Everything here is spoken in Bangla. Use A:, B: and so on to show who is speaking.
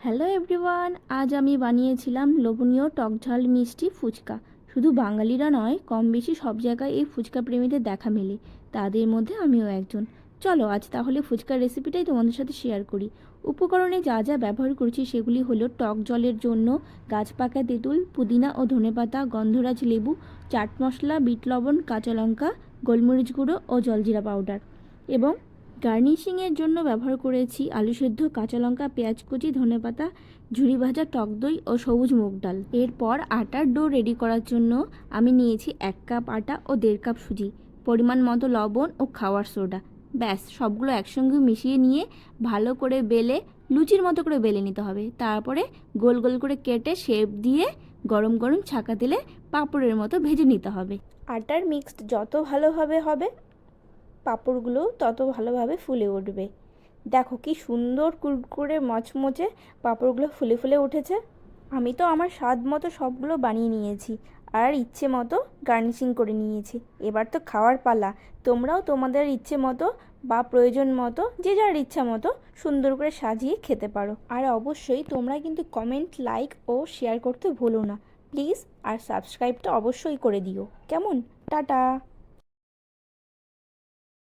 A: হ্যালো এভরিওয়ান, আজ আমি বানিয়েছিলাম লোভনীয় টকঝাল মিষ্টি ফুচকা। শুধু বাঙালিরা নয়, কম বেশি সব জায়গায় এই ফুচকা প্রেমীদের দেখা মেলে, তাদের মধ্যে আমিও একজন। চলো আজ তাহলে ফুচকার রেসিপিটাই তোমাদের সাথে শেয়ার করি। উপকরণে যা যা ব্যবহার করেছি সেগুলি হলো টক জলের জন্য গাছপাকা তেঁতুল, পুদিনা ও ধনেপাতা, গন্ধরাজ লেবু, চাট মশলা, বিট লবণ, কাঁচা লঙ্কা, গোলমরিচ গুঁড়ো ও জলজিরা পাউডার। এবং গার্নিশিংয়ের জন্য ব্যবহার করেছি আলু সেদ্ধ, কাঁচা লঙ্কা, পেঁয়াজ কুচি, ধনেপাতা, ঝুরি ভাজা টক দই ও সবুজ মুগ ডাল। এরপর আটার ডো রেডি করার জন্য আমি নিয়েছি 1 কাপ আটা ও 1.5 কাপ সুজি, পরিমাণ মতো লবণ ও খাওয়ার সোডা। ব্যাস, সবগুলো একসঙ্গে মিশিয়ে নিয়ে ভালো করে বেলে লুচির মতো করে বেলে নিতে হবে। তারপরে গোল গোল করে কেটে শেপ দিয়ে গরম গরম ছাঁকা তেলে পাঁপড়ের মতো ভেজে নিতে হবে। আটার মিক্সড যত ভালোভাবে হবে, পাঁপড়গুলো তত ভালোভাবে ফুলে উঠবে। দেখো কি সুন্দর কুরকুরে মচমচে পাঁপড়গুলো ফুলে ফুলে উঠেছে। আমি তো আমার স্বাদ মতো সবগুলো বানিয়ে নিয়েছি আর ইচ্ছে মতো গার্নিশিং করে নিয়েছি। এবার তো খাওয়ার পালা। তোমরাও তোমাদের ইচ্ছে মতো বা প্রয়োজন মতো যে যার ইচ্ছা মতো সুন্দর করে সাজিয়ে খেতে পারো। আর অবশ্যই তোমরা কিন্তু কমেন্ট, লাইক ও শেয়ার করতে ভুলো না প্লিজ। আর সাবস্ক্রাইবটা অবশ্যই করে দিও। কেমন? টাটা।